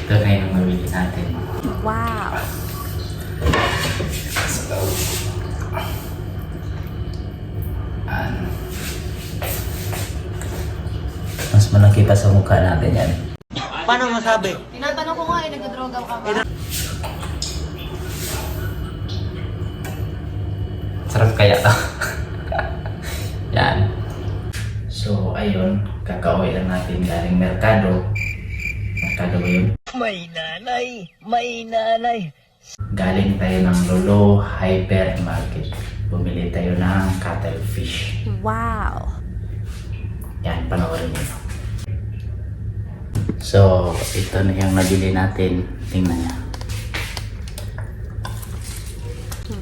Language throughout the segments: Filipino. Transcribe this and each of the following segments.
Ito na yung mabili natin. Wow! So, mas malaki pa sa mukha natin yan. Paano masabi? Tinatanong ko nga nagdodroga ka ba? Sarap kaya to. Yan. So, ayun. Kakauwi lang natin galing Merkado. Merkado ba yun? May nanay! May nanay! Galing tayo ng Lolo Hypermarket. Bumili tayo ng cuttlefish. Wow! Yan, panoorin nyo. So, ito na yung nabili natin. Tingnan nyo.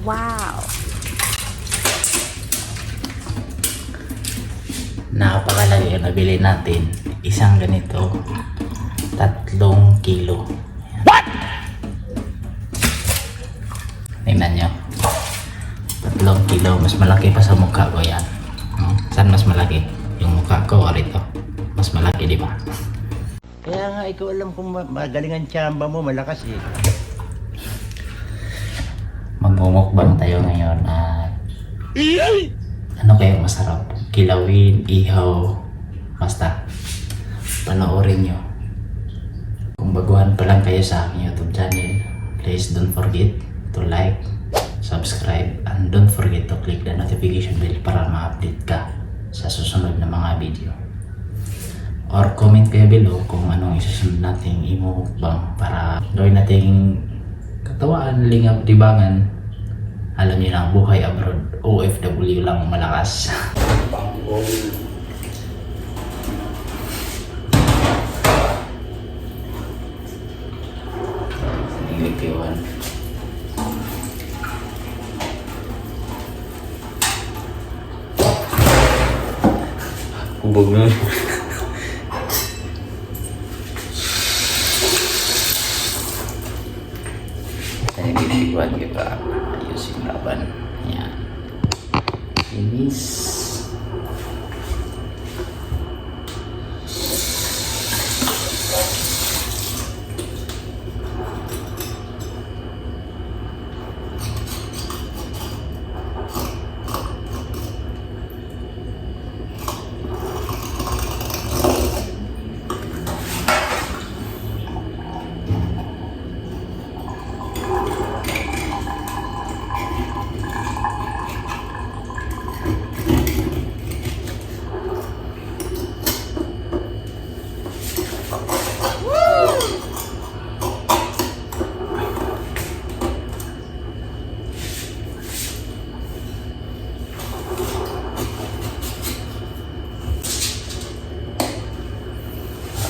Wow! Napakalaki yung nabili natin. Isang ganito, 3 kilo. Ayan. What? Tingnan nyo. 3 kilo. Mas malaki pa sa mukha ko yan. Saan mas malaki? Yung mukha ko o rito? Mas malaki, di ba? Kaya nga, ikaw alam kung magaling ang tsamba mo, malakas eh. Magmumukbang tayo ngayon at ano kayo masarap? Kilawin, ihaw, basta panoorin nyo. Kung baguhan pa lang kayo sa aking YouTube channel, please don't forget to like, subscribe, and don't forget to click the notification bell para ma-update ka sa susunod na mga video. Or comment kayo below kung anong isusunod nating imumukbang para gawin nating katawaan, lingap, dibangan. Alam niyo na, buhay abroad, OFW lang malakas. Nilipiwan. Kubog na. Nilipiwan kita. Ayusin laban. Yan. Finish.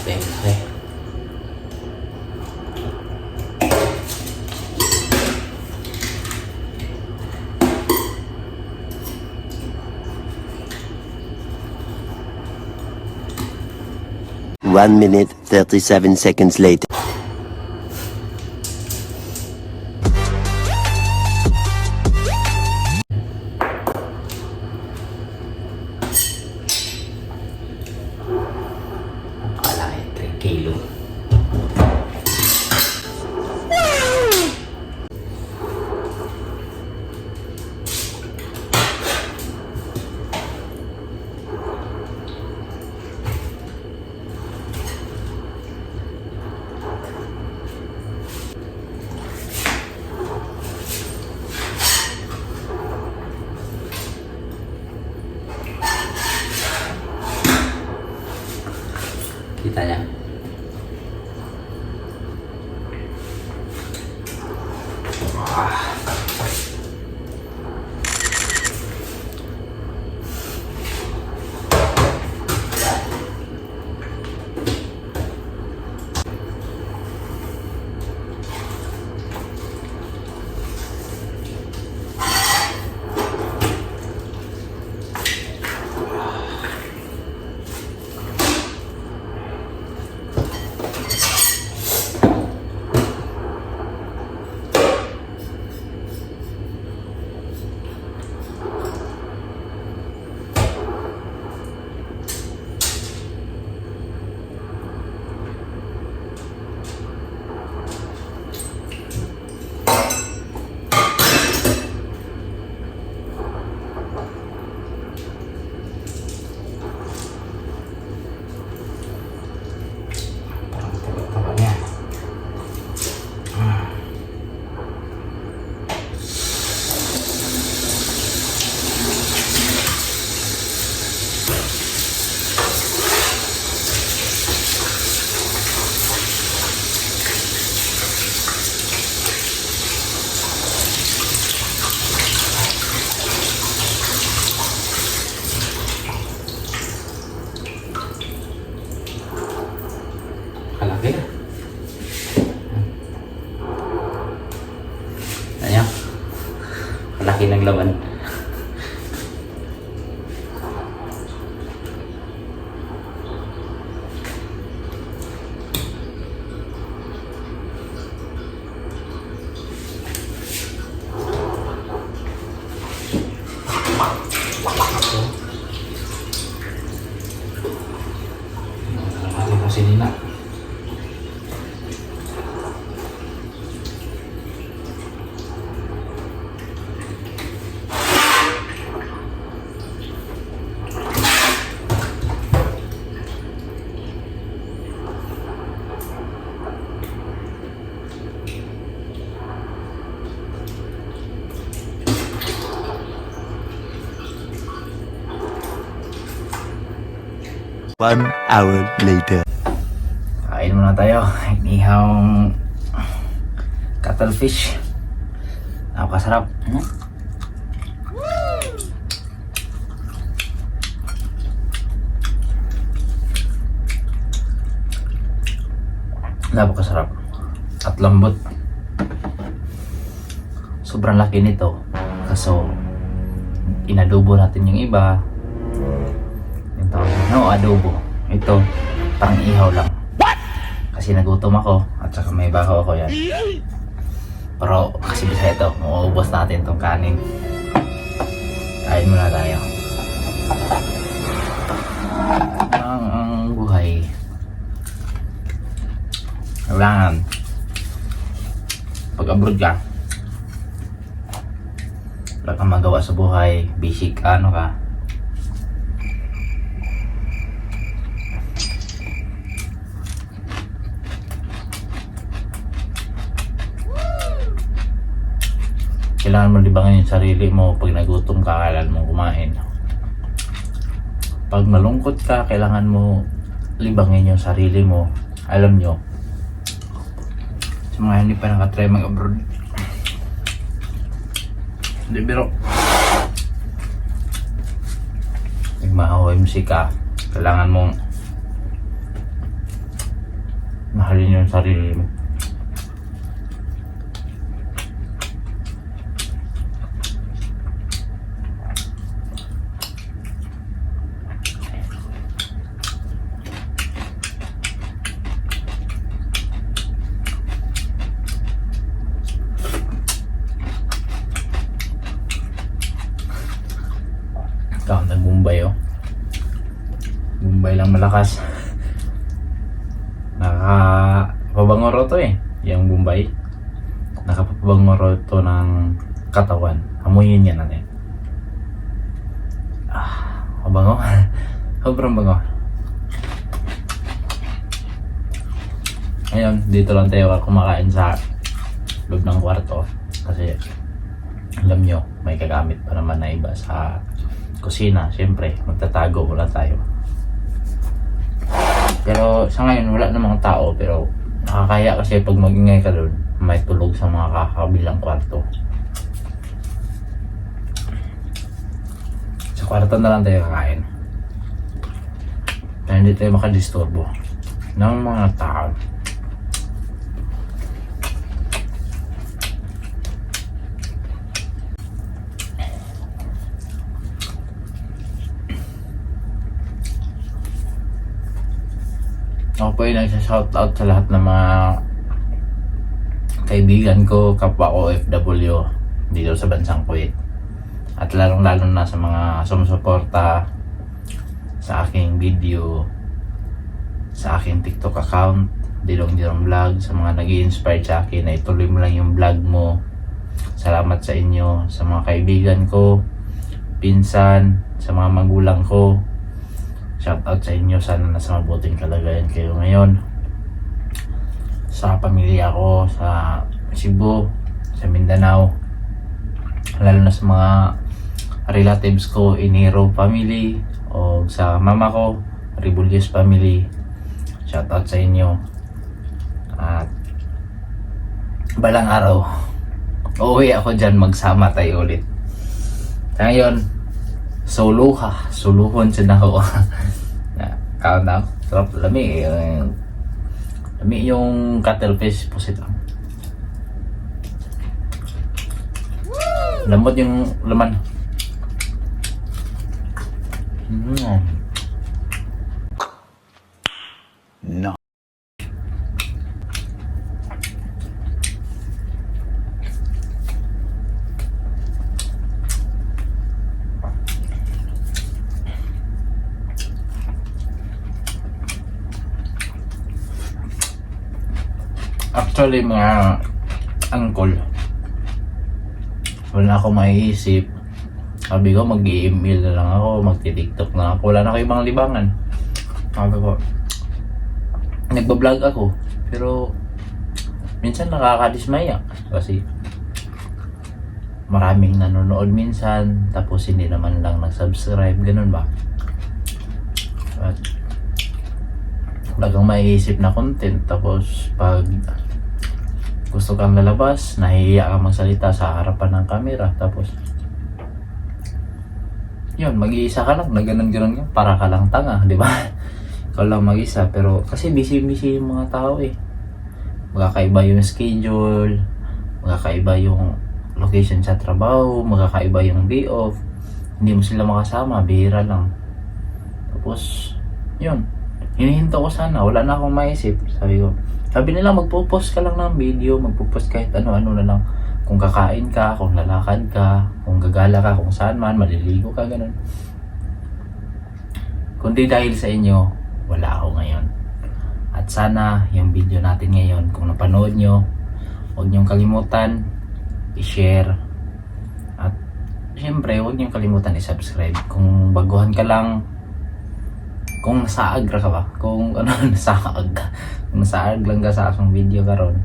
Okay. 1 minute 37 seconds later. Kalaki, 3 kilo. pinaglaban. Natin po si Nina. One hour later. Kain muna tayo. Inihawang cuttlefish. Napakasarap. Napakasarap. At lambot. Sobrang laki nito. Kaso, inadobo natin yung iba. Yung tawag no, adobo. Ito, parang ihaw lang. Kasi nagutom ako at saka may baho ako yan. Pero kasi bisa ito, mauubos natin itong kanin. Kain muna tayo. Ang buhay. Kailangan pag abroad ka, wala kang magawa sa buhay, basic ano ka. Kailangan mo libangin yung sarili mo pag nagutom ka, kailangan mong kumain. Pag malungkot ka, kailangan mo libangin yung sarili mo. Alam nyo, sa mga hindi pa nakatry mag-abroad, hindi biro. Pag ma-OMC ka, kailangan mong mahalin yung sarili mo. Ikaw, nag-Mumbai oh. Mumbai lang malakas. Nakapabangoro to eh. Yung Mumbai. Nakapabangoro to ng katawan. Amuyin yan natin. Mabango. Sobrang bango. Ngayon, dito lang tayo kumakain sa loob ng kwarto. Kasi alam nyo, may kagamit pa naman na iba sa kusina. Siyempre, magtatago muna tayo. Pero sa ngayon, wala namang tao. Pero nakakaya kasi pag magingay ka doon, may tulog sa mga kakabilang kwarto. Sa kwarto na lang tayo kakain. Kaya hindi tayo makadisturbo ng mga tao. Ako po yung nagsashoutout sa lahat ng mga kaibigan ko, kapwa OFW dito sa bansang Kuwait. At lalong-lalo na sa mga sumusuporta sa aking video, sa aking TikTok account, Dilong Jerome Vlog, sa mga nag-i-inspire sa akin na ituloy mo lang yung vlog mo. Salamat sa inyo, sa mga kaibigan ko, pinsan, sa mga magulang ko. Shoutout sa inyo, sana nasa mabuting kalagayan kayo ngayon. Sa pamilya ko, sa Cebu, sa Mindanao, lalo na sa mga relatives ko, Inero family, o sa mama ko, Rebullious family. Shoutout sa inyo. At balang araw, uuwi ako dyan, magsama tayo ulit. Sa ngayon, suluhon siya na ako. Kaon na, sarap, lami. Lami yung cuttlefish po sila. Lambot yung laman. Mm. No. Actually, mga angkol, wala na ako maiisip. Sabi ko, mag-i-email na lang ako, magti-tiktok na ako. Wala na ako ibang libangan. Sabi ko, nagbablog ako. Pero, minsan nakakadismaya. Kasi, maraming nanonood minsan. Tapos, hindi naman lang nag-subscribe. Ganun ba? At, wala kang maiisip na content. Tapos, pag gusto kang lalabas, nahihiya kang magsalita sa harapan ng camera. Tapos, yun, mag-iisa ka lang, na ganun-ganun yun. Para ka lang tanga, di ba? Ikaw lang mag-isa. Pero, kasi busy-busy yung mga tao eh. Magkakaiba yung schedule, magkakaiba yung location sa trabaho, magkakaiba yung day off. Hindi mo sila makasama, bihira lang. Tapos, yun. Hinihinto ko sana, wala na akong maisip. Sabi nila magpo-post ka lang ng video, magpo-post kahit ano-ano na lang. Kung kakain ka, kung lalakad ka, kung gagala ka, kung saan man, maliligo ka, ganun. Kundi dahil sa inyo, wala ako ngayon. At sana yung video natin ngayon, kung napanood nyo, huwag niyong kalimutan i-share. At syempre, huwag niyong kalimutan i-subscribe. Kung baguhan ka lang, kung nasaag ka ba? Kung ano, nasaag ka. Kung nasaag lang ka sa akong video karon.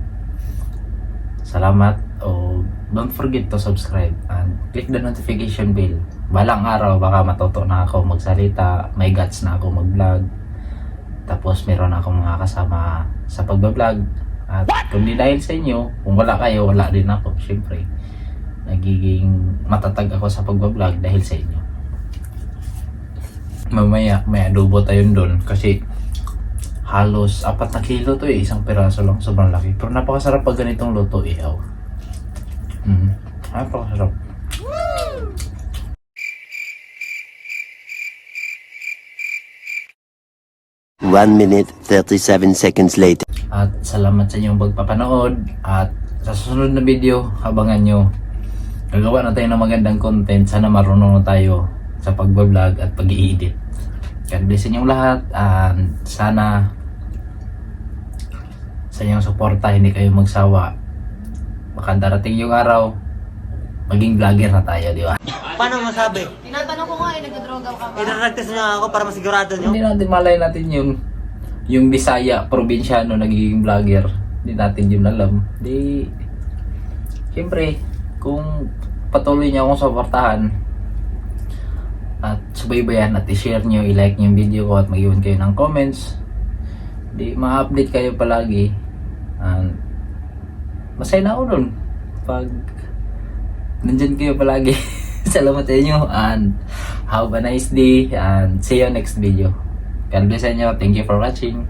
Salamat. O don't forget to subscribe and click the notification bell. Balang araw baka matuto na ako magsalita, may guts na ako mag-vlog. Tapos meron akong mga kasama sa pagbablog. At kung di dahil sa inyo, kung wala kayo, wala din ako. Siyempre, nagiging matatag ako sa pagbablog dahil sa inyo. Mamaya may adobo tayo doon kasi halos 4 na kilo to eh, isang piraso lang, sobrang laki. Pero napakasarap pag ganitong luto ihaw. Napakasarap. One minute, 37 seconds later. At salamat sa inyong pagpapanood. At sa susunod na video, abangan nyo. Gagawa na tayo ng magandang content. Sana marunong na tayo sa pagbablog at pag-i-edit. God bless inyong lahat. And sana sa inyong suporta, hindi kayo magsawa. Baka darating yung araw, maging vlogger na tayo, di ba? Paano masabi? Tinatanong ko nga nagdodroga ka ba? Ineragtas niya ako para masigurado niyo. Hindi natin malay natin yung Bisaya, probinsyano, nagiging vlogger. Hindi natin yun alam. Di, siyempre, kung patuloy niyo akong suportahan at subaybayan at i-share niyo, i-like niyo yung video ko at mag-iwan kayo ng comments, di ma-update kayo palagi. And masaya na ako dun pag nandyan kayo palagi. Salamat sa inyo and have a nice day and see you next video. God bless inyo. Thank you for watching.